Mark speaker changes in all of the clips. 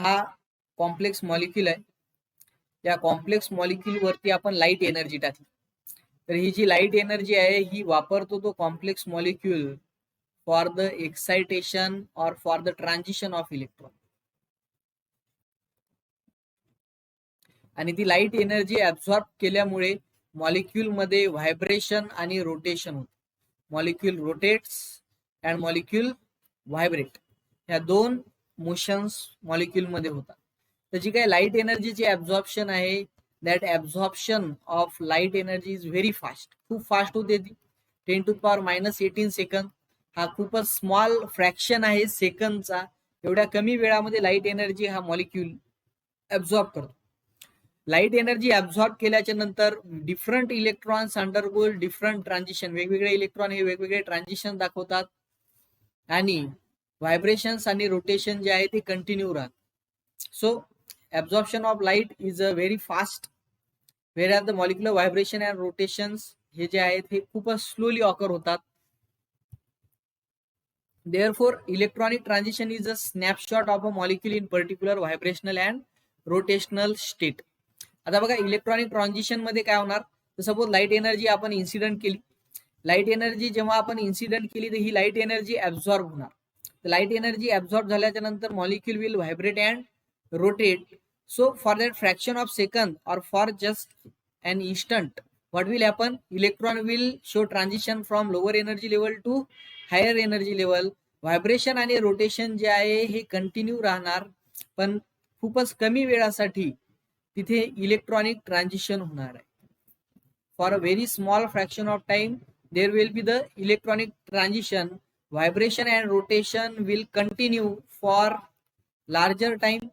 Speaker 1: हा complex molecule आहे. या कॉम्प्लेक्स मॉलिक्यूल वरती आपण लाईट एनर्जी टाकली, तर ही जी लाईट एनर्जी आहे ही वापरतो तो complex molecule for the excitation or for the transition of electron. आणि ती लाईट एनर्जी ऍब्झॉर्ब केल्यामुळे मॉलिक्यूल मध्ये व्हायब्रेशन आणि रोटेशन होते. Molecule rotates and molecule vibrate, ह्या दोन मोशन्स मॉलिक्यूल मध्ये होतात. तर जी काही लाईट एनर्जीची ऍब्झॉर्प्शन आहे, that absorption of light energy is very fast. खूप फास्ट होते ती, 10⁻⁻18 सेकंद. हा खूपच स्मॉल फ्रॅक्शन आहे सेकंदचा. एवढ्या कमी वेळामध्ये लाईट एनर्जी हा मॉलिक्यूल ऍब्झॉर्ब करतो. लाईट एनर्जी ऍब्झॉर्ब केल्याच्या नंतर different electrons undergo different transition. वेगवेगळे इलेक्ट्रॉन हे वेगवेगळे ट्रान्झिशन दाखवतात आणि व्हायब्रेशन्स आणि रोटेशन जे आहे ते कंटिन्यू राहतात. So absorption of light is a very fast, where the molecular vibration and rotations हे जे आहेत हे खूपच स्लोली ऑकर होतात. Therefore, electronic transition is a snapshot of a molecule in particular vibrational and rotational state. आता बघा electronic transition मध्ये काय होणार, तर सपोज लाईट एनर्जी आपण इन्सिडेंट केली. लाईट एनर्जी जेव्हा आपण इन्सिडेंट केली तर ही लाईट एनर्जी ऍब्झॉर्ब होणार. तर लाईट एनर्जी ऍब्झॉर्ब झाल्याच्या नंतर molecule will vibrate and rotate. So for that fraction of second or for just an instant, what will happen? Electron will show transition from lower energy level to higher energy level. Vibration आणि rotation जे आहे हे continue राहणार, पण खूपच कमी वेळासाठी तिथे इलेक्ट्रॉनिक ट्रान्झिशन होणार आहे. For a very small fraction of time there will be the electronic transition. Vibration and rotation will continue for larger time,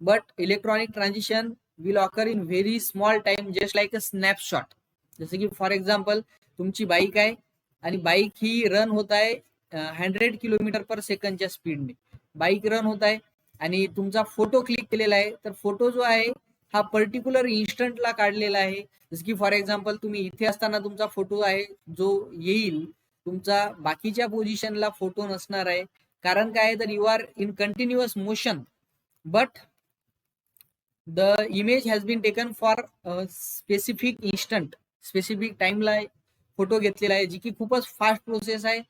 Speaker 1: but electronic transition will occur in very small time, just like a snapshot. जसे की for example तुमची bike आहे आणि bike ही run होत आहे 100 kilometre पर सेकंडच्या स्पीडने. Bike run होत आहे आणि तुमचा फोटो क्लिक केलेला आहे, तर फोटो जो आहे हा पर्टिक्युलर इन्स्टंटला काढलेला आहे. जसं की फॉर एक्झाम्पल तुम्ही इथे असताना तुमचा फोटो आहे जो येईल, तुमचा बाकीच्या पोझिशनला फोटो नसणार आहे. कारण काय, तर you are in continuous motion, but the image has been taken for specific instant, specific टाइमला फोटो घेतलेला आहे, जी की खूपच फास्ट प्रोसेस आहे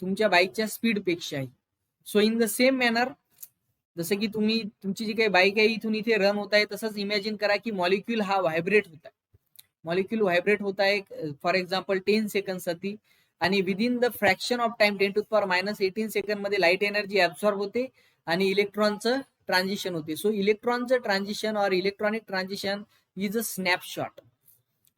Speaker 1: तुमच्या बाईकच्या स्पीड पेक्षा. So in the same manner, जसं की तुम्ही तुमची जी काही बाईक आहे इथून इथे रन होत आहे, तसंच इमॅजिन करा की मॉलिक्यूल हा व्हायब्रेट होत आहे. मॉलिक्यूल व्हायब्रेट होत आहे फॉर एक्झाम्पल 10 सेकंडसाठी, आणि within the fraction of time 10⁻⁻18 second मध्ये लाईट एनर्जी ऍब्झॉर्ब होते आणि इलेक्ट्रॉनचं ट्रान्झिशन होते. सो इलेक्ट्रॉनचं transition or electronic transition is a snapshot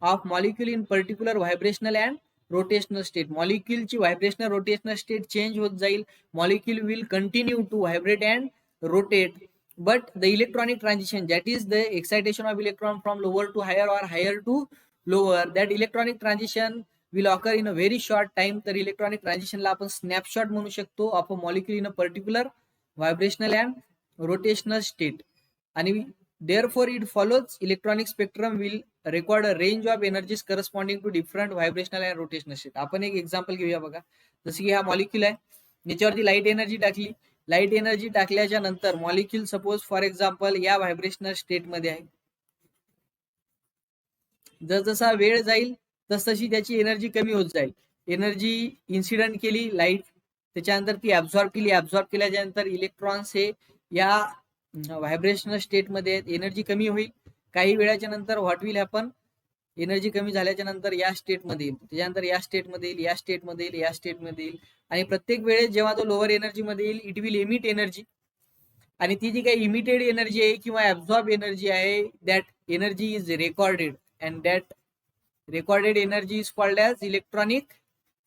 Speaker 1: of molecule in particular vibrational and rotational state. मॉलिक्यूलची व्हायब्रेशनल रोटेशनल स्टेट चेंज होत जाईल. Molecule will continue to vibrate and rotate, but the electronic transition, that is the excitation of electron from lower to higher or higher to lower, that electronic transition will occur in a very short time. तर electronic ट्रान्झिशनला आपण snapshot म्हणू शकतो of a molecule in a particular vibrational and rotational state. आणि therefore it follows electronic spectrum will record a range of energies corresponding to different vibrational and rotational state. आपण एक example घेऊया बघा. जसं की हा मॉलिक्यूल आहे, याच्यावरती लाईट एनर्जी टाकली. लाईट एनर्जी टाकल्याच्या नंतर मॉलिक्यूल सपोज फॉर एक्झाम्पल या व्हायब्रेशनल स्टेट मध्ये आहे. जसजसा वेळ जाईल तसतशी त्याची एनर्जी कमी होत जाईल. एनर्जी इन्सिडेंट केली लाईट, त्याच्यानंतर ती ऍब्झॉर्ब केली. ऍब्झॉर्ब केल्याच्या नंतर इलेक्ट्रॉन्स हे या व्हायब्रेशनल स्टेट मध्ये एनर्जी कमी होईल. काही वेळाच्या नंतर व्हॉट विल हॅपन, एनर्जी कमी झाल्याच्या नंतर या स्टेटमध्ये येईल, त्याच्यानंतर या स्टेटमध्ये येईल, या स्टेटमध्ये येईल, या स्टेटमध्ये येईल. आणि प्रत्येक वेळेस जेव्हा तो लोअर एनर्जी मध्ये येईल, इट विल इमिट एनर्जी. आणि ती जी काही इमिटेड एनर्जी आहे किंवा ऍब्झॉर्ब एनर्जी आहे, that energy is recorded and that recorded energy is called as electronic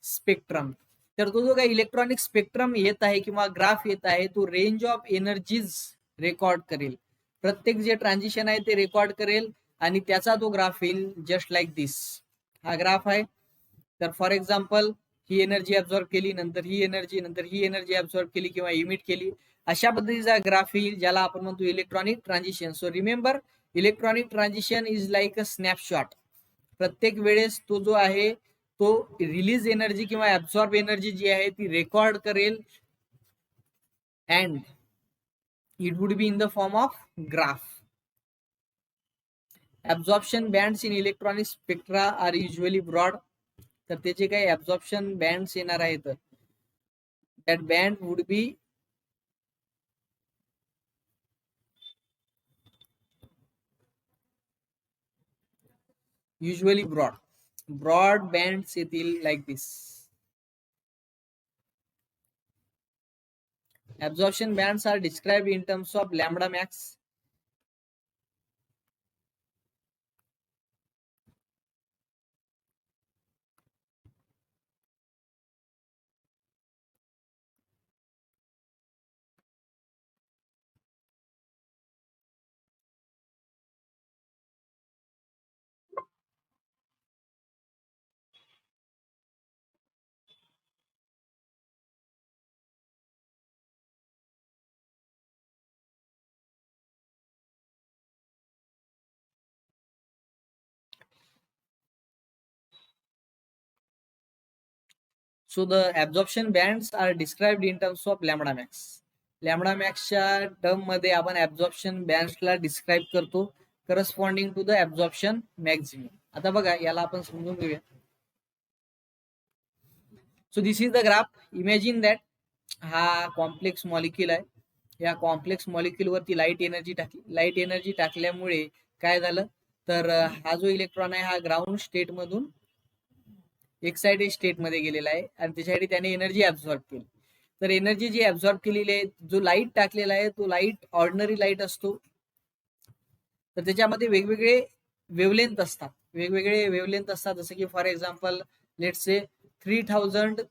Speaker 1: spectrum. तर तो जो काही इलेक्ट्रॉनिक स्पेक्ट्रम येत आहे किंवा ग्राफ येत आहे, तो रेंज ऑफ एनर्जीज रेकॉर्ड करेल. प्रत्येक जे ट्रान्झिशन आहे ते रेकॉर्ड करेल आणि त्याचा तो ग्राफ येईल जस्ट लाईक दिस. हा ग्राफ आहे. तर for example he energy absorb केली, नंतर ही एनर्जी ऍब्झॉर्ब केली किंवा इमिट केली, अशा पद्धतीचा ग्राफ येईल, ज्याला आपण म्हणतो electronic transition. So remember, electronic transition is like a snapshot. प्रत्येक वेळेस तो जो आहे तो रिलीज एनर्जी किंवा ऍब्झॉर्ब एनर्जी जी आहे ती रेकॉर्ड करेल and It would be in the form of graph. Absorption bands in electronic spectra are usually broad. तर त्याचे काही absorption bands येणार आहेत. That band would be usually broad. Broad bands येतील like this. Absorption bands are described in terms of lambda max. So the absorption bands are described in terms of lambda max. Lambda मॅक्सच्या term मध्ये आपण absorption बँड्सला describe करतो corresponding to the absorption maximum. आता बघा याला आपण समजून घेऊया. So this is the graph. Imagine that हा कॉम्प्लेक्स मॉलिक्यूल आहे. या कॉम्प्लेक्स मॉलिक्यूल वरती लाईट एनर्जी टाकली. लाईट एनर्जी टाकल्यामुळे काय झालं तर हा जो इलेक्ट्रॉन आहे हा ग्राउंड स्टेट मधून एक्साइटेड स्टेट मध्ये गेलेला आहे आणि त्याच्यासाठी त्याने एनर्जी ऍब्झॉर्ब केली. तर एनर्जी जी ऍब्झॉर्ब केलेली आहे, जो लाईट टाकलेला आहे तो लाईट ऑर्डिनरी लाईट असतो. तर त्याच्यामध्ये वेगवेगळे वेवलेंथ असतात. वेगवेगळे वेवलेंथ असतात. जसं की for example let's say 3000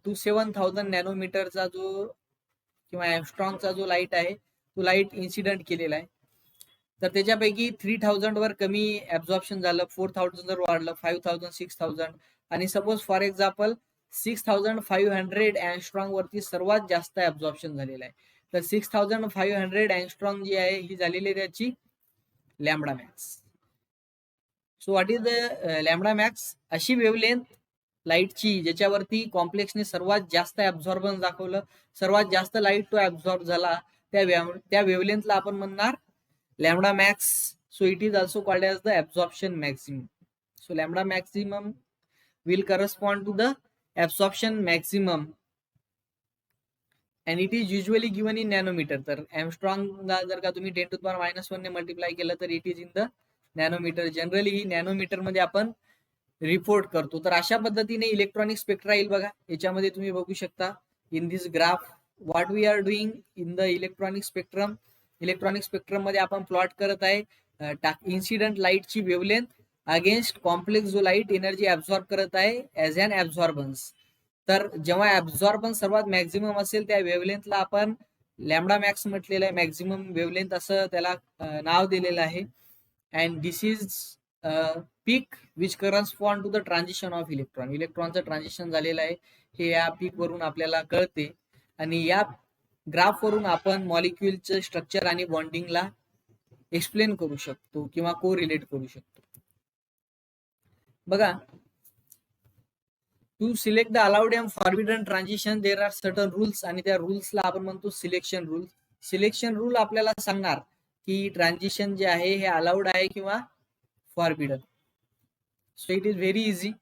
Speaker 1: to 7000 नॅनोमीटरचा जो किंवा एंगस्ट्रॉमचा जो लाईट आहे तो लाईट इन्सिडेंट केलेला आहे. तर त्याच्यापैकी 3000 वर कमी ऍब्झॉर्प्शन झालं, 4000 वर वाढलं, 5000, 6000 आणि सपोज फॉर एक्झाम्पल 6500 अँगस्ट्रॉंग वरती सर्वात जास्त ऍब्झॉर्प्शन झालेलं आहे. तर 6500 अँगस्ट्रॉंग जी आहे ही झालेली आहे त्याची lambda max. So what is the lambda max? अशी वेवलेंथ लाईटची ज्याच्यावरती कॉम्प्लेक्सने सर्वात जास्त ऍब्झॉर्बन्स दाखवलं, सर्वात जास्त लाईट तो ऍब्झॉर्ब झाला, त्या वेवलेंथला आपण म्हणणार lambda max. So it is also called as the absorption maximum. So lambda maximum will correspond to the absorption maximum and it is usually given in nanometer. तर Armstrong जर का तुम्ही 10 to the power -1 ने multiply केलं तर it is in the nanometer. Generally he nanometre मध्ये आपण report करतो. तर अशा पद्धतीने इलेक्ट्रॉनिक स्पेक्ट्रा येईल बघा. याच्यामध्ये तुम्ही बघू शकता in this graph what we are doing in the electronic spectrum. Electronic spectrum मध्ये आपण प्लॉट करत आहे इन्सिडेंट लाईटची वेवलेंथ अगेन्स्ट कॉम्प्लेक्स जो लाईट एनर्जी ऍब्झॉर्ब करत आहे ऍज अन ऍब्झॉर्बन्स. तर जेव्हा ऍब्झॉर्बन्स सर्वात मॅक्झिमम असेल त्या वेवलेंथला आपण लॅम्बडा मॅक्स म्हटलेलं आहे. मॅक्झिमम वेवलेंथ असं त्याला नाव दिलेलं आहे. And this is peak which correspond to the transition of electron. इलेक्ट्रॉनचं ट्रान्झिशन झालेलं आहे हे या पीक वरून आपल्याला कळते आणि या ग्राफ वरून आपण मॉलिक्युलचं स्ट्रक्चर आणि बॉन्डिंगला एक्सप्लेन करू शकतो किंवा को रिलेट करू शकतो. बघा, to select the allowed and forbidden transition there are certain rules आणि त्या रूल्सला आपण म्हणतो सिलेक्शन रूल. सिलेक्शन रूल आपल्याला सांगणार की ट्रान्झिशन जे आहे हे अलाउड आहे किंवा forbidden. So it is very easy.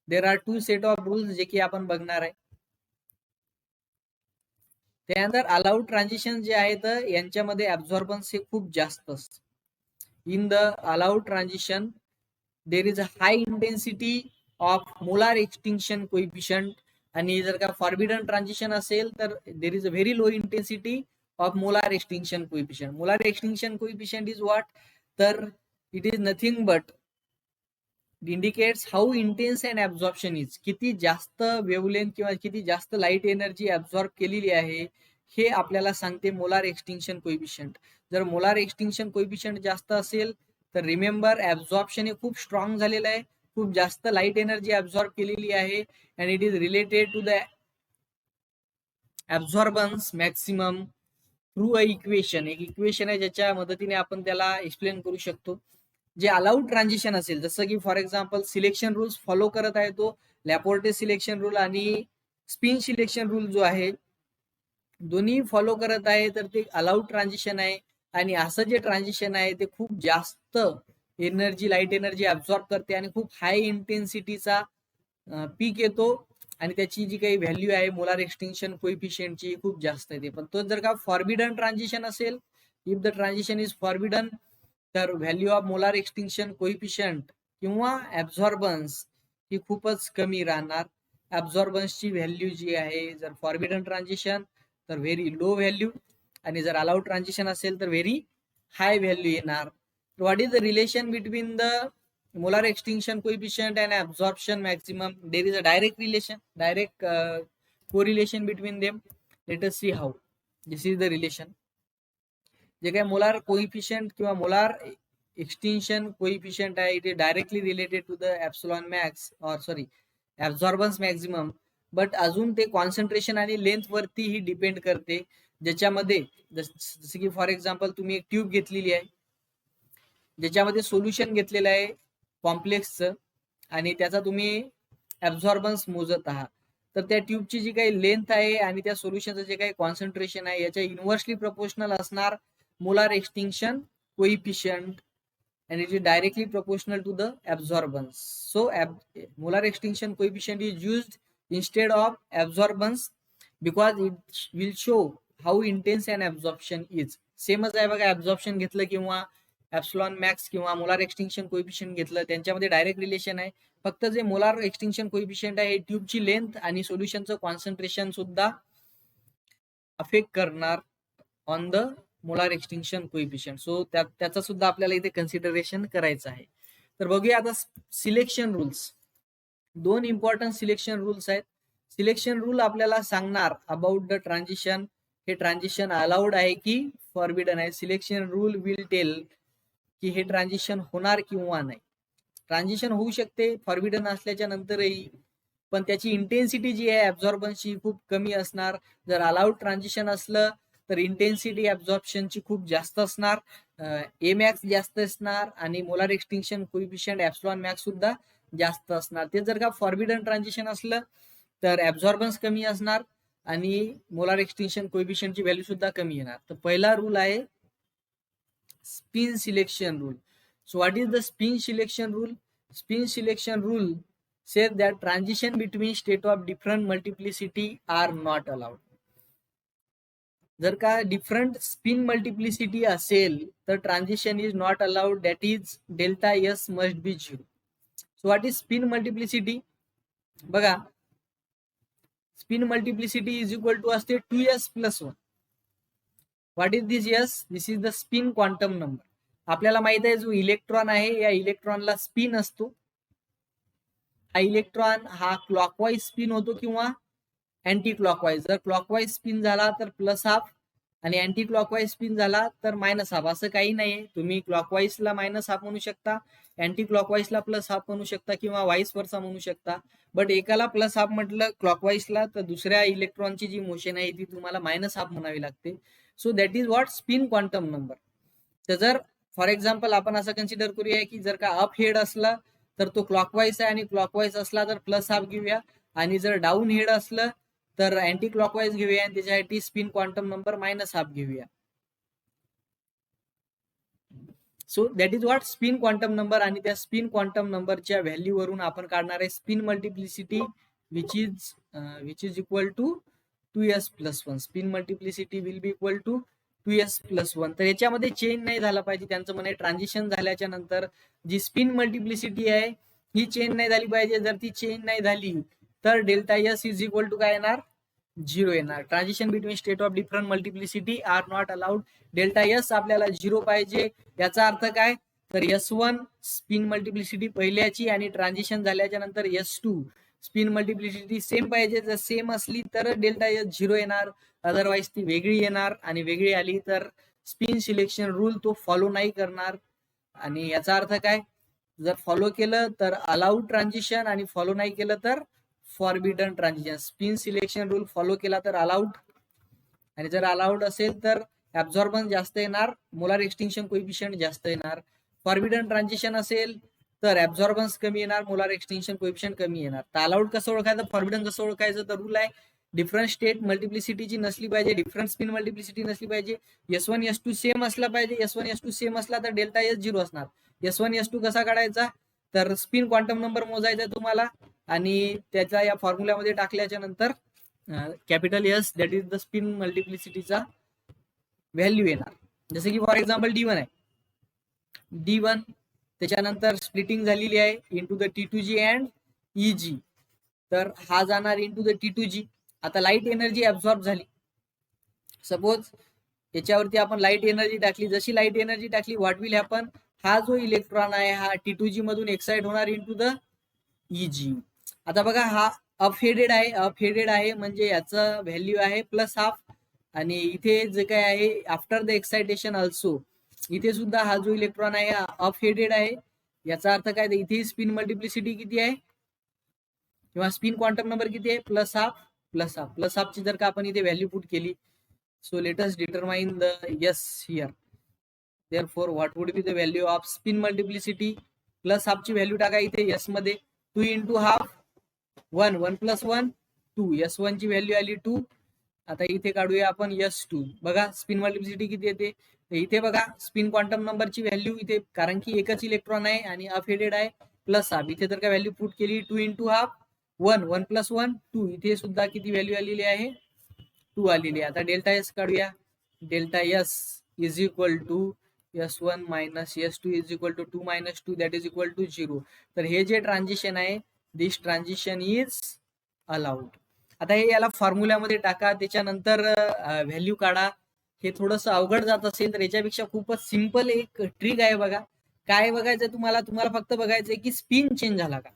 Speaker 1: There are 2 set of rules जे की आपण बघणार आहे. त्यानंतर अलाउड ट्रान्झिशन जे आहेत यांच्यामध्ये ऍब्झॉर्बन्स हे खूप जास्त असतं. In the allowed transition there is a high intensity of molar extinction coefficient आणि जर का फॉरबिडन ट्रान्झिशन असेल तर there is a very low intensity of molar extinction coefficient. Molar extinction coefficient is what? तर it is nothing but indicates how intense and absorption is. किती जास्त wavelength किंवा किती जास्त लाईट एनर्जी ऍब्झॉर्ब केलेली आहे हे आपल्याला सांगते मोलार एक्सटिंक्शन कोइफिशियंट. जर मोलार एक्सटिंक्शन कोइफिशियंट जास्त असेल तर रिमेंबर ऍब्झॉर्प्शन हे खूप स्ट्रॉंग झालेलं आहे, खूप जास्त लाईट एनर्जी ऍब्झॉर्ब केलेली आहे and it is related to the absorbance maximum through a equation. एक इक्वेशन आहे ज्याच्या मदतीने आपण त्याला एक्सप्लेन करू शकतो. जे अलाउड ट्रान्झिशन असेल जसं की for example selection rules follow करत आहे तो लॅपोर्टे सिलेक्शन रूल आणि स्पिन सिलेक्शन रूल जो आहे दोन्ही फॉलो करत आहे तर ते अलाउड ट्रान्झिशन आहे. आणि असं जे ट्रान्झिशन आहे ते खूप जास्त एनर्जी, लाईट एनर्जी ऍब्झॉर्ब करते आणि खूप हाय इंटेन्सिटीचा पीक येतो आणि त्याची जी काही व्हॅल्यू आहे मोलार एक्सटिंक्शन कोइफिशियंटची खूप जास्त येते. पण तो जर का फॉरबिडन ट्रान्झिशन असेल, if the transition is forbidden, तर value of molar extinction coefficient किंवा ऍब्झॉर्बन्स ही खूपच कमी राहणार. ऍब्झॉर्बन्सची व्हॅल्यू जी आहे जर फॉरबिडन ट्रान्झिशन तर व्हेरी लो व्हॅल्यू, आणि जर अलाउड ट्रान्झिशन असेल तर व्हेरी हाय व्हॅल्यू येणार. What is the relation between the molar extinction coefficient and absorption maximum? There is a direct relation, direct correlation between them. Let us see how. This is the relation. जे काही molar coefficient किंवा molar extinction coefficient आहे, it is directly related to the epsilon max और sorry absorbance maximum. But अजून ते concentration आणि length वरतीही depend करते, ज्याच्यामध्ये जसं की फॉर एक्झाम्पल तुम्ही एक ट्यूब घेतलेली आहे, ज्याच्यामध्ये सोल्युशन घेतलेलं आहे कॉम्प्लेक्सचं, आणि त्याचा तुम्ही ऍब्झॉर्बन्स मोजत आहात, तर त्या ट्यूबची जी काही लेंथ आहे आणि त्या सोल्युशनचं जे काही कॉन्सन्ट्रेशन आहे याच्या इन्व्हर्सली प्रपोर्शनल असणार molar extinction coefficient, and it is directly proportional to the absorbance. So molar extinction coefficient is used instead of absorbance because it will show how intense an absorption is. सेमच आहे बघा, absorption घेतलं किंवा epsilon max किंवा molar extinction coefficient घेतलं, त्यांच्यामध्ये direct relation आहे. फक्त जे मोलार एक्सटिंक्शन कोइफिशियंट आहे ट्यूबची लेंथ आणि सोल्युशनचं कॉन्सन्ट्रेशन सुद्धा अफेक्ट करणार on the molar extinction coefficient. So त्याचा सुद्धा आपल्याला इथे कन्सिडरेशन करायचं आहे. तर बघूया आता सिलेक्शन रूल्स. दोन इम्पॉर्टंट सिलेक्शन रूल्स आहेत. सिलेक्शन रूल आपल्याला सांगणार अबाउट द ट्रान्झिशन, हे ट्रान्झिशन अलाउड आहे की फॉरबिडन आहे. सिलेक्शन रूल विल टेल की हे ट्रान्झिशन होणार किंवा नाही. ट्रान्झिशन होऊ शकते फॉरबिडन असल्याच्या नंतरही, पण त्याची इंटेन्सिटी जी आहे ऍब्झॉर्बन्सची खूप कमी असणार. जर अलाउड ट्रान्झिशन असलं तर इंटेन्सिटी ऍब्झॉर्प्शनची खूप जास्त असणार, ए मॅक्स जास्त असणार आणि molar extinction coefficient epsilon max सुद्धा जास्त असणार. ते जर का फॉरबिडन ट्रान्झिशन असलं तर ऍब्झॉर्बन्स कमी असणार आणि मोलार एक्सटिंक्शन कोइफिशियंटची व्हॅल्यू सुद्धा कमी येणार. तर पहिला रूल आहे spin selection rule. So what is the spin selection rule? Spin selection rule says that transition between state of different multiplicity are not allowed. जर का डिफरंट स्पिन मल्टिप्लिसिटी असेल तर transition is not allowed, that is delta S must be 0. So what is spin multiplicity? बघा, spin multiplicity is equal to असते 2s + 1. What is this S? This is the spin quantum number. आपल्याला माहित आहे जो electron आहे या इलेक्ट्रॉनला spin असतो. हा इलेक्ट्रॉन हा क्लॉकवाईज स्पिन होतो किंवा अँटी क्लॉकवाईज. जर क्लॉकवाईज स्पिन झाला तर +½ आणि अँटी क्लॉकवाईज स्पिन झाला तर -½ असं काही नाहीये. तुम्ही क्लॉकवाईजला -½ म्हणू शकता, अँटी क्लॉकवाईजला +½ म्हणू शकता किंवा वाईस वर्सा म्हणू शकता. बट एकाला +½ म्हटलं क्लॉकवाईजला तर दुसऱ्या इलेक्ट्रॉनची जी मोशन आहे ती तुम्हाला -½ म्हणावी लागते. So that is what spin quantum number. तर जर फॉर एक्झाम्पल आपण असं कन्सिडर करूया की जर का अप हेड असला तर तो क्लॉकवाईज आहे आणि क्लॉकवाईज असला तर +½ घेऊया, आणि जर डाऊन हेड असलं तर अँटी क्लॉकवाईज घेऊया आणि त्याच्यासाठी स्पिन क्वांटम नंबर -½ घेऊया. So that is what spin quantum number. आणि त्या स्पिन क्वांटम नंबरच्या व्हॅल्यूवरून आपण काढणार आहे spin multiplicity which is equal to 2s + 1. Spin multiplicity will be equal to 2s + 1. तर याच्यामध्ये चेंज नाही झाला पाहिजे. त्यांचं म्हणे ट्रान्झिशन झाल्याच्या नंतर जी स्पिन मल्टिप्लिसिटी आहे ही चेंज नाही झाली पाहिजे. जर ती चेंज नाही झाली तर delta S is equal to काय येणार? 0 येणार. Transition between state of different multiplicity are not allowed. Delta S आपल्याला 0 पाहिजे. याचा अर्थ काय? तर S1 स्पिन मल्टिप्लिसिटी पहिल्याची आणि ट्रान्झिशन झाल्याच्या नंतर S2 स्पिन मल्टिप्लिसिटी सेम पाहिजे. जर सेम असली तर डेल्टा एस 0 येणार, अदरवाईज ती वेगळी येणार, आणि वेगळी आली तर स्पिन सिलेक्शन रूल तो फॉलो नाही करणार. आणि याचा अर्थ काय? जर फॉलो केलं तर अलाउड ट्रान्झिशन आणि फॉलो नाही केलं तर forbidden transition. Spin selection rule follow केला तर अलाउड, आणि जर अलाउड असेल तर ऍब्झॉर्बन्स जास्त येणार, मोलार एक्सटिंक्शन कोइफिशियंट जास्त येणार. फॉरबिडन ट्रान्झिशन असेल तर ऍब्झॉर्बन्स कमी येणार, मोलार एक्सटिंक्शन कोइफिशियंट कमी येणार. तर अलाउड कसं ओळखायचं, फॉरबिडन कसं ओळखायचं? तर रूल आहे डिफरंट स्टेट मल्टिप्लिसिटीची नसली पाहिजे, डिफरंट स्पिन मल्टिप्लिसिटी नसली पाहिजे, S1 S2 सेम असला पाहिजे. S1 S2 सेम असला तर डेल्टा S 0 असणार. S1 S2 कसा काढायचा, तर स्पिन क्वांटम नंबर मोजायचा तुम्हाला आणि त्याच्या या फॉर्म्युल्यामध्ये टाकल्याच्या नंतर capital S that is the spin मल्टिप्लिसिटीचा व्हॅल्यू येणार. जसे की फॉर एक्झाम्पल D1 आहे, D1 त्याच्यानंतर स्प्लिटिंग झालेली आहे into the T2G and EG, तर हा जाणार इंटू द T2G. आता लाईट एनर्जी ऍब्सॉर्ब झाली. सपोज याच्यावरती आपण लाईट एनर्जी टाकली, जशी लाईट एनर्जी टाकली व्हॉट विल हॅपन, हा जो इलेक्ट्रॉन आहे हा T2G मधून एक्साइट होणार इंटू द EG. आता बघा हा अपहेडेड आहे, अपहेडेड आहे म्हणजे याचं व्हॅल्यू आहे प्लस हाफ, आणि इथे जे काय आहे आफ्टर द एक्साइटेशन ऑल्सो, इथे सुद्धा हा जो इलेक्ट्रॉन आहे अपहेडेड आहे. याचा अर्थ काय, इथे स्पिन मल्टिप्लिसिटी किती आहे किंवा स्पिन क्वांटम नंबर किती आहे, plus half. Plus half, plus हाफची जर का आपण इथे व्हॅल्यू पुट केली, so let us determine the S here. Therefore what would be the value of spin multiplicity, plus हाफची व्हॅल्यू टाका इथे यस मध्ये, 2 इंटू हाफ 1, 1 प्लस 1 2, S1 ची व्हॅल्यू आली 2. आता इथे काढूया आपण S2. बघा स्पिन मल्टिप्लिसिटी किती येते, इथे बघा स्पिन क्वांटम नंबरची व्हॅल्यू इथे, कारण की एकच इलेक्ट्रॉन आहे आणि अपहेडेड आहे, प्लस हाफ. इथे जर का व्हॅल्यू पुट केली 2 इंटू हाफ 1, 1 प्लस 1 2, इथे सुद्धा किती व्हॅल्यू आलेली आहे, 2 आलेली आहे. आता डेल्टा S काढूया, delta S is equal to S1 minus S2 is equal to 2 minus 2 that is equal to 0. तर हे जे ट्रान्झिशन आहे, दिस ट्रान्झिशन इज अलाउड. आता हे याला फॉर्म्युल्यामध्ये टाका, त्याच्यानंतर व्हॅल्यू काढा. हे थोडंसं अवघड जात असेल तर याच्यापेक्षा खूपच सिंपल एक ट्रिक आहे. बघा काय बघायचं तुम्हाला, फक्त बघायचंय की स्पिन चेंज झाला का,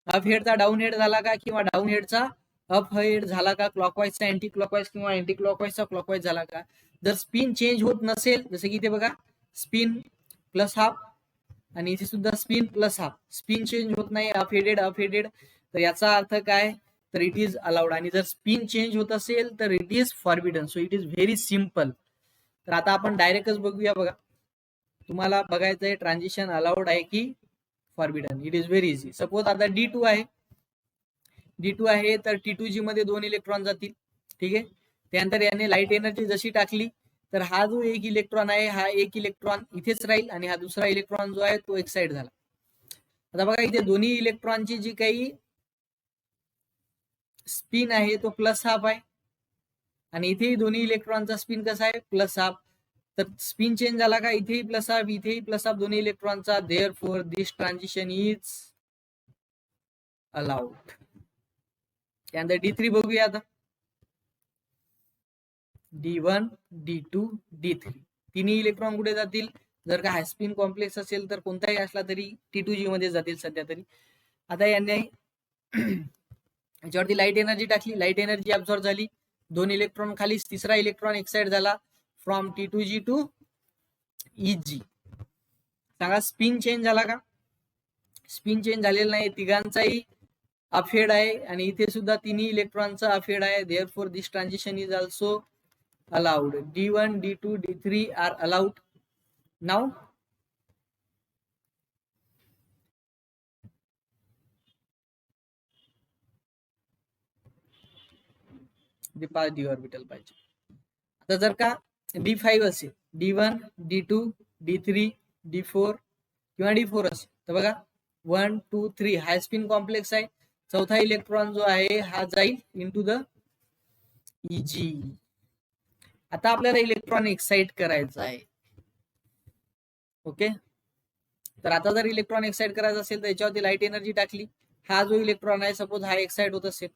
Speaker 1: अप हेडचा डाऊन हेड झाला का, किंवा डाऊन हेडचा अप हेड झाला का, क्लॉकवाईजचा अँटी क्लॉकवाईज किंवा अँटी क्लॉकवाईजचा क्लॉकवाईज झाला का. जर स्पिन चेंज होत नसेल, जसं की इथे बघा स्पिन प्लस हाफ आणि इथे सुद्धा spin plus half, spin change होत नाही, अप हेडेड, तर याचा अर्थ काय, तर इट इज अलाउड. आणि जर स्पिन चेंज होत असेल तर it is forbidden. So it is very simple. तर आता आपण डायरेक्टच बघूया. बघा तुम्हाला बघायचं आहे ट्रान्झिशन अलाउड आहे की forbidden. It is very easy. Suppose आता D2 आहे, D2 आहे तर T2G मध्ये 2 इलेक्ट्रॉन जातील. ठीक आहे, त्यानंतर याने लाईट एनर्जी जशी टाकली तर हा जो एक इलेक्ट्रॉन आहे, हा एक इलेक्ट्रॉन इथेच राहील आणि हा दुसरा इलेक्ट्रॉन जो आहे तो एक्साइट झाला. आता बघा इथे दोन्ही इलेक्ट्रॉनची जी काही स्पिन आहे तो प्लस हाफ आहे आणि इथेही दोन्ही इलेक्ट्रॉनचा स्पिन कसा आहे, प्लस हाफ. तर स्पिन चेंज झाला का, इथेही प्लस हाफ इथेही प्लस हाफ दोन्ही इलेक्ट्रॉनचा. Therefore this transition is allowed. त्यानंतर D3 बघूया. आता D1 D2 D3 तिन्ही इलेक्ट्रॉन कुठे जातील, जर का हाय स्पिन कॉम्प्लेक्स असेल तर कोणताही असला तरी T2G मध्ये जातील सध्या तरी. आता याने याच्यावरती लाईट एनर्जी टाकली, लाईट एनर्जी ऍब्सॉर्ब झाली, 2 इलेक्ट्रॉन खाली, तिसरा इलेक्ट्रॉन एक्साइट झाला फ्रॉम T2G टू EG. सांगा स्पिन चेंज झाला का, स्पिन चेंज झालेला नाही, तिघांचाही अपहेड आहे आणि इथे सुद्धा तिन्ही इलेक्ट्रॉनचा अपहेड आहे. Therefore this transition is also allowed. D1 D2 D3 are allowed. Now d orbital पाहिजे. आता जर का D5 असेल, D1 D2 D3 D4 किंवा D4 असेल तर बघा 1 2 3 हाय स्पिन कॉम्प्लेक्स आहे, चौथा इलेक्ट्रॉन जो आहे हा जाईल इंटू द EG. आता आपल्याला इलेक्ट्रॉन एक्साइट करायचं आहे. ओके, तर आता जर इलेक्ट्रॉन एक्साइट करायचं असेल तर याच्यावरती लाईट एनर्जी टाकली, हा जो इलेक्ट्रॉन आहे सपोज हा एक्साइट होत असेल,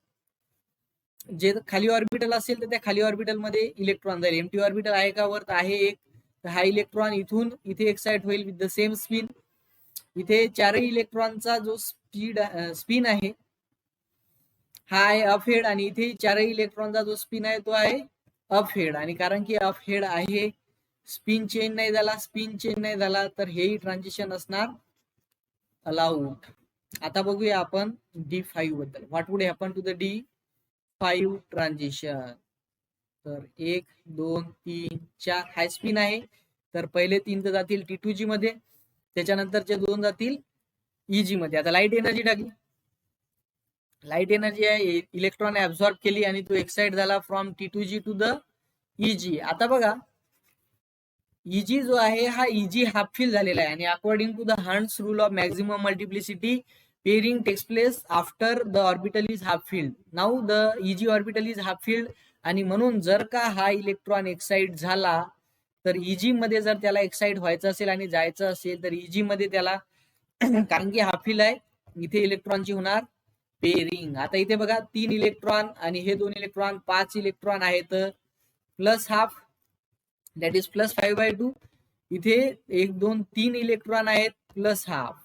Speaker 1: जे खाली ऑर्बिटल असेल तर त्या खाली ऑर्बिटल मध्ये इलेक्ट्रॉन जाईल. एम्प्टी ऑर्बिटल आहे का, वर आहे एक, तर हा इलेक्ट्रॉन इथून इथे एक्साइट होईल विथ द सेम स्पिन. इथे चारही इलेक्ट्रॉनचा जो स्पिन आहे हा आहे अपहेड आणि इथे चारही इलेक्ट्रॉनचा जो स्पिन आहे तो आहे अपहेड. आणि कारण की अपहेड आहे, स्पिन चेंज नाही झाला, स्पिन चेंज नाही झाला, तर हेही ट्रान्झिशन असणार अलाउड. आता बघूया आपण D5 बद्दल. What would happen to the D5 transition. तर 1 2 3 4 हाय स्पिन आहे, तर पहिले 3 तर जातील T2G मध्ये, त्याच्यानंतरचे 2 जातील EG मध्ये. आता लाईट एनर्जी टाकली, लाईट एनर्जी आहे इलेक्ट्रॉन ऍब्झॉर्ब केली आणि तो एक्साइट झाला from T2G to the EG. आता बघा EG जो आहे हा EG हाफ फिल झालेला आहे आणि according to the Hund's rule of maximum multiplicity pairing takes place after the orbital is half filled. Now the EG orbital is half filled आणि म्हणून जर का हा इलेक्ट्रॉन एक्साइट झाला तर EG मध्ये जर त्याला एक्साइट व्हायचं असेल आणि जायचं असेल तर EG मध्ये त्याला कारण की हाफ फिल आहे इथे इलेक्ट्रॉनची होणार पेअरिंग. आता इथे बघा 3 इलेक्ट्रॉन आणि हे 2 इलेक्ट्रॉन 5 इलेक्ट्रॉन आहेत plus half that is plus 5/2. इथे 1 2 3 इलेक्ट्रॉन आहेत प्लस हाफ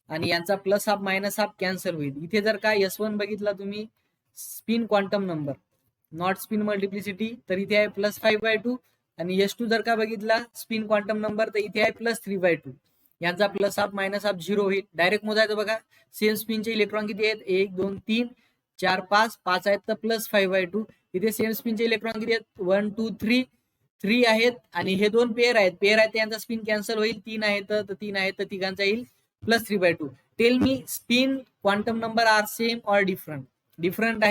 Speaker 1: आणि यांचा plus half minus half cancel होईल. इथे जर का S1 बघितला तुम्ही spin quantum number not spin multiplicity तर इथे आहे प्लस 5/2 आणि S2 जर का बघितला स्पिन क्वांटम नंबर तर इथे आहे प्लस 3/2. यांचा प्लस हाफ मायनस हाफ 0 होईल. डायरेक्ट मोजायचं बघा सेम स्पिनचे इलेक्ट्रॉन किती आहेत 1 2 3 4 5 आहेत तर प्लस 5/2. इथे सेम स्पिनचे इलेक्ट्रॉन किती आहेत 1 2 3 आहेत आणि हे 2 पेअर आहेत त्यांचा स्पिन कॅन्सल होईल. 3 आहेत तर 3 आहेत तर तिघांचा येईल plus 3/2. Tell me spin quantum number are same or different. Different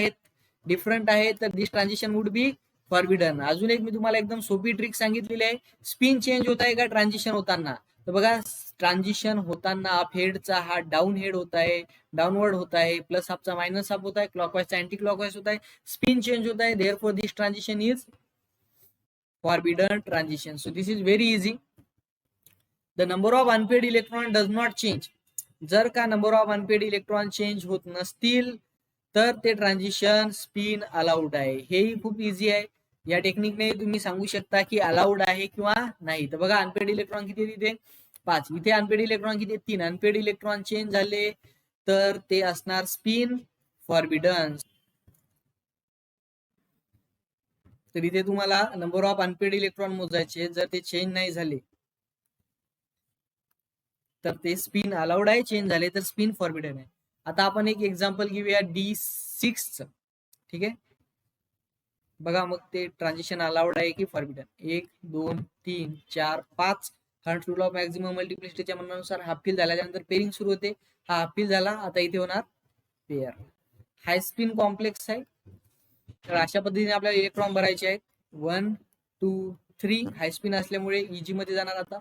Speaker 1: आहेत तर this transition would be forbidden. अजून एक मी तुम्हाला एकदम सोपी ट्रिक सांगितलेली आहे. स्पिन चेंज होत आहे का ट्रान्झिशन होताना तर बघा ट्रान्झिशन होताना अप हेडचा हा डाऊन हेड होत आहे डाऊनवर्ड होत आहे प्लस हाफचा मायनस हाफ होत आहे क्लॉकवाईजचा अँटी क्लॉकवाईज होत आहे स्पिन चेंज होत आहे therefore this transition is forbidden transition. So this is very easy. The number of unpaired electron does not change. जर का number of unpaired electron change होत नसतील तर ते ट्रान्झिशन स्पिन अलाउड आहे. हेही खूप इझी आहे. या टेक्निकने तुम्ही सांगू शकता की अलाउड आहे किंवा नाही. तर बघा अनपेड इलेक्ट्रॉन किती तिथे 5 इथे अनपेड इलेक्ट्रॉन किती 3 अनपेड इलेक्ट्रॉन चेंज झाले तर ते असणार स्पिन फॉरबिडन. तर इथे तुम्हाला नंबर ऑफ अनपेड इलेक्ट्रॉन मोजायचे जर ते चेंज नाही झाले तर ते स्पिन अलाउड आहे चेंज झाले तर स्पिन फॉरबिडन आहे. आता आपण एक एक्झाम्पल घेऊया D6 ठीक आहे. बघा मग ते ट्रान्झिशन अलाउड आहे की forbidden. 1 2 3 4 5 Hund's rule of maximum मल्टिप्लिसिटीच्या म्हणण्यानुसार हाफ फिल झाल्यानंतर पेअरिंग सुरू होते. हा हाफ फिल झाला आता इथे होणार पेअर. हाय स्पिन कॉम्प्लेक्स आहे तर अशा पद्धतीने आपल्याला इलेक्ट्रॉन भरायचे आहेत 1 2 3 हाय स्पिन असल्यामुळे EG मध्ये जाणार आता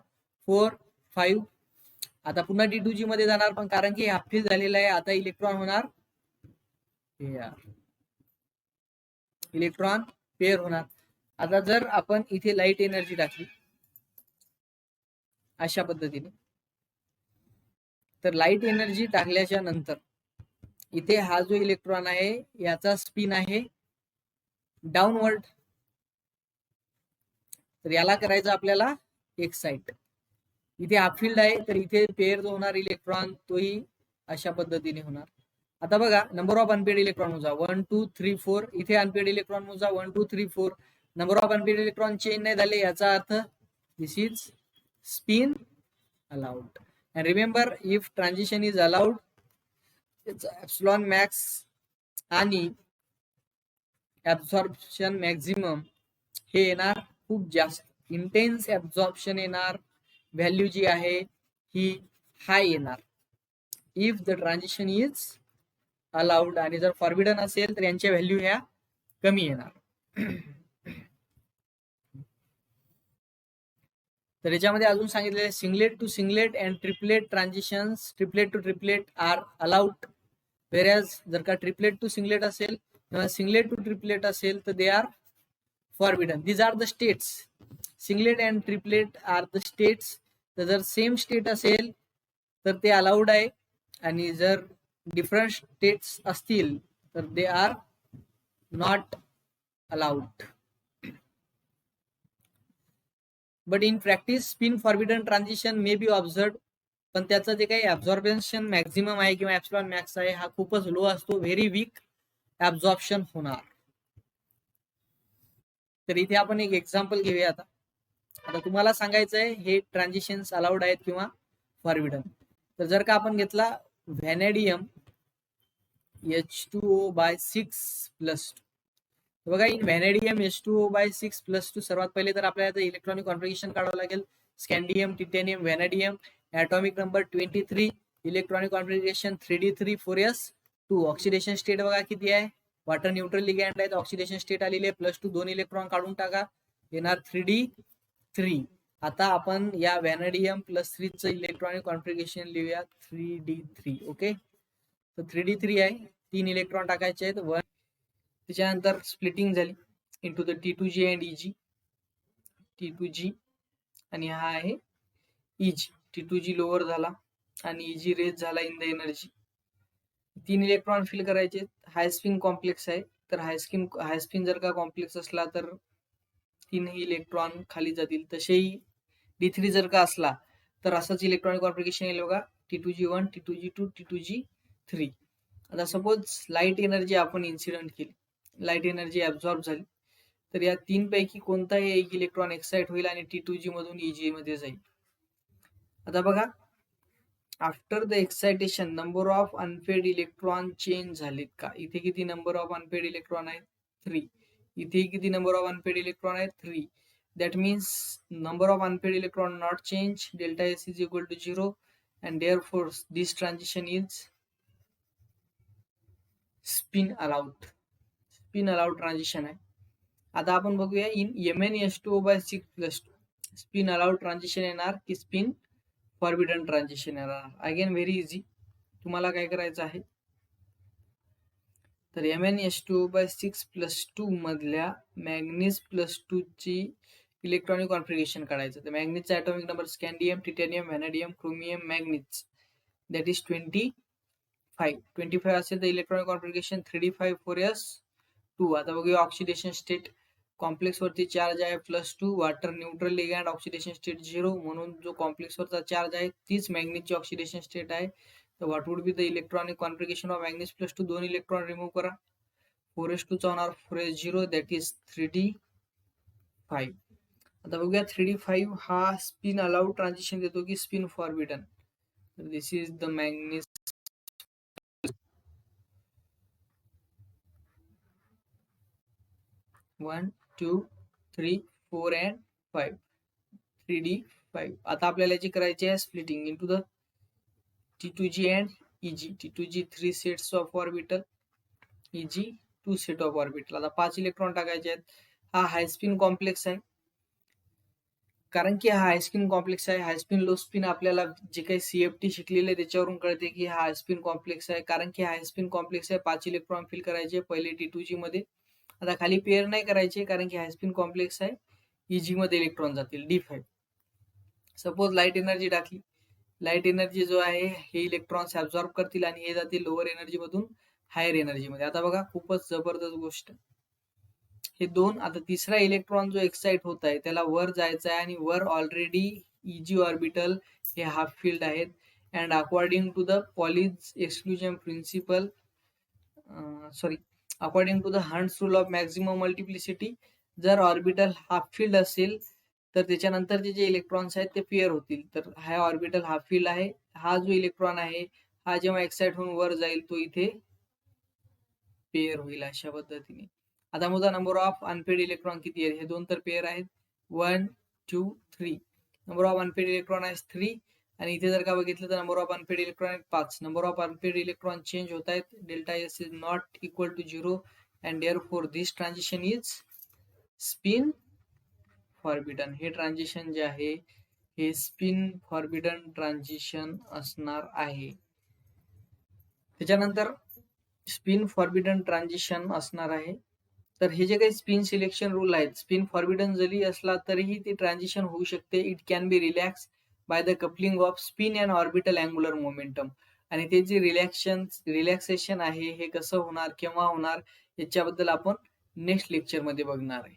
Speaker 1: 4 5 आता पुन्हा D2G मध्ये जाणार पण कारण की हाफ फिल झालेला आहे आता इलेक्ट्रॉन होणार इलेक्ट्रॉन पेअर होणार. आता जर आपण इथे लाईट एनर्जी टाकली अशा पद्धतीने तर लाईट एनर्जी टाकल्याच्या नंतर इथे हा जो इलेक्ट्रॉन आहे याचा स्पिन आहे डाऊनवर्ड तर याला करायचं आपल्याला एक्साइट. इथे हाफ फील्ड आहे तर इथे पेअर जो होणार इलेक्ट्रॉन तोही अशा पद्धतीने होणार. आता बघा नंबर ऑफ अनपेड इलेक्ट्रॉन मोजा 1 2 3 4 इथे अनपेड इलेक्ट्रॉन मोजा 1 2 3 4 number of unpaired electron change नाही झाले याचा earth this is spin allowed. And remember if transition is allowed epsilon max आणि ऍब्झॉर्प्शन मॅक्झिमम हे येणार खूप जास्त इंटेन्स ऍब्झॉर्प्शन येणार. व्हॅल्यू जी आहे ही हाय येणार if the transition is allowed आणि जर फॉरबिडन असेल तर यांच्या व्हॅल्यू ह्या कमी येणार. तर याच्यामध्ये अजून सांगितलेले singlet to singlet and triplet transitions triplet to triplet are allowed whereas जर का ट्रिपलेट टू सिंगलेट असेल किंवा सिंगलेट टू ट्रिपलेट असेल तर they are forbidden. These are the states. Singlet and triplet are the states. तर जर same state असेल तर ते अलाउड आहे आणि जर डिफरंट स्टेट्स असतील तर they R not allowed. But in practice spin forbidden transition may be observe पण त्याचं जे काही ऍब्झॉर्बेशन मॅक्झिमम आहे किंवा एप्सिलॉन मॅक्स आहे हा खूपच लो असतो. व्हेरी वीक ऍब्झॉर्प्शन होणार. तर इथे आपण एक एक्झाम्पल घेऊया. आता तुम्हाला सांगायचं आहे हे ट्रान्झिशन्स अलाउड आहेत किंवा फॉरबिडन. तर जर का आपण घेतला व्हॅनेडियम H2O/6+2 बघा इन व्हॅनेडियम H2O/6+2 सर्वात पहिले तर आपल्याला इलेक्ट्रॉनिक कॉन्फिगरेशन काढावं लागेल. Scandium titanium vanadium atomic number 23 electronic configuration 3d3 4s 2 oxidation state बघा किती आहे, वॉटर न्यूट्रल लिगँड आहे, ऑक्सिडेशन स्टेट आलेली आहे, +2 2 इलेक्ट्रॉन काढून टाका, येणार 3d3. आता आपण या व्हॅनेडियम +3 चं इलेक्ट्रॉनिक कॉन्फिगरेशन लिहूया 3d3. ओके, तर 3d3 आहे, 3 इलेक्ट्रॉन टाकायचे आहेत, 1. त्याच्यानंतर स्प्लिटिंग झाली into the T2G and Eg, T2G आणि हा आहे Eg. T2G लोअर झाला आणि Eg रेज झाला in the energy. 3 electron fill करायचे. हाय स्पिन कॉम्प्लेक्स आहे, तर हाय स्पिन जर का कॉम्प्लेक्स असला तर 3 इलेक्ट्रॉन खाली जातील. तसेही D3 जर का असला तर असंच इलेक्ट्रॉनिक कॉन्फिगरेशन येईल बघा, T2G1 T2G2 T2G3. आता सपोज लाईट एनर्जी आपण इन्सिडेंट केली, लाईट एनर्जी ऍब्झॉर्ब झाली, तर या 3 पैकी कोणताही एक इलेक्ट्रॉन एक्साइट होईल आणि T2G मधून Eg मध्ये जाईल. आता बघा, after the excitation number of unpaired electron change झालेत का? इथे किती नंबर ऑफ अनपेड इलेक्ट्रॉन आहेत? 3. इथे किती नंबर ऑफ अनपेड इलेक्ट्रॉन आहेत? 3. That means number of unpaired electron not change, delta S is equal to 0, and therefore this transition is spin allowed. Spin allowed transition आहे. आता आपण बघूया in MnS2O/6+2 spin allowed transition येणार की spin forbidden transition येणार? Again very easy. तुम्हाला काय करायचं आहे, तर MnS2O/6+2 मधल्या मॅग्नीज +2 ची इलेक्ट्रॉनिक कॉन्फिगरेशन काढायचं. तर मॅग्नीजचा atomic number scandium, titanium, vanadium, chromium, manganese, that is 25 असेल तर इलेक्ट्रॉनिक कॉन्फिगरेशन 3d5 4s2. आता बघूया ऑक्सिडेशन स्टेट. कॉम्प्लेक्स वरती चार्ज आहे +2, water neutral ligand, oxidation state 0, म्हणून जो कॉम्प्लेक्स वरचा चार्ज आहे तीच मॅग्नीजची ऑक्सिडेशन स्टेट आहे. तर what would be the electronic configuration of manganese +2? 2 electron remove करा, 4s2 चा होणार 4s0, दॅट इज 3d5. आता बघूया 3d5 हा स्पिन अलाउड ट्रान्झिशन देतो की स्पिन फॉरबिडन? तर दिस is the manganese 1 2 3 4 and 5, 3d5. आता आपल्याला याची करायची आहे splitting into the T2G and Eg. T2G 3 sets of orbital, Eg 2 set of orbital. आता 5 इलेक्ट्रॉन टाकायचे आहेत. हा हाय स्पिन कॉम्प्लेक्स आहे, कारण की हा हाय स्पिन कॉम्प्लेक्स आहे. हाय स्पिन लो स्पिन आपल्याला जे काही CFT शिकलेले आहे त्याच्यावरून कळते की हा हाय स्पिन कॉम्प्लेक्स आहे, कारण की हाय स्पिन कॉम्प्लेक्स आहे. 5 इलेक्ट्रॉन फिल करायचे पहिले T2G मध्ये. आता खाली पेअर नाही करायचे कारण की हाय स्पिन कॉम्प्लेक्स आहे, Eg मध्ये इलेक्ट्रॉन जातील D5. सपोज लाईट एनर्जी टाकली, लाईट एनर्जी जो आहे हे इलेक्ट्रॉन्स ऍब्झॉर्ब करतील आणि हे जातील लोअर एनर्जी मधून हायर एनर्जी मध्ये. आता बघा खूपच जबरदस्त गोष्ट, हे 2. आता तिसरा इलेक्ट्रॉन जो एक्साइट होत आहे त्याला वर जायचं आहे आणि वर ऑलरेडी Eg ऑर्बिटल हे हाफ फील्ड आहेत. And according to the Pauli's exclusion principle, according to the Hund's rule of maximum multiplicity, जर ऑर्बिटल हाफ फील्ड असेल तर त्याच्यानंतरचे जे इलेक्ट्रॉन्स आहेत ते पेअर होतील. तर हा ऑर्बिटल हाफ फील्ड आहे, हा जो इलेक्ट्रॉन आहे हा जेव्हा एक्साइट होऊन वर जाईल तो इथे पेअर होईल अशा पद्धतीने. आता मोजा नंबर ऑफ अनपेड इलेक्ट्रॉन किती आहेत? हे 2 तर पेअर आहेत, 1 2 3. नंबर ऑफ अनपेड इलेक्ट्रॉन आहे 3, आणि इथे जर का बघितलं तर नंबर ऑफ अनपेड इलेक्ट्रॉन आहेत 5. Number of unpaired electron change होत आहेत, delta S is not equal to 0, and therefore this transition is spin forbidden. हे ट्रान्झिशन जे आहे हे स्पिन फॉरबिडन ट्रान्झिशन असणार आहे. त्याच्यानंतर स्पिन फॉरबिडन ट्रान्झिशन असणार आहे. तर हे जे काही स्पिन सिलेक्शन रूल आहेत, स्पिन फॉरबिडन जरी असला तरीही ते ट्रान्झिशन होऊ शकते. It can be relax by the coupling off spin and orbital angular momentum. आणि ते जे रिलॅक्सेशन आहे हे कसं होणार, केव्हा होणार, याच्याबद्दल आपण नेक्स्ट लेक्चर मध्ये बघणार आहे.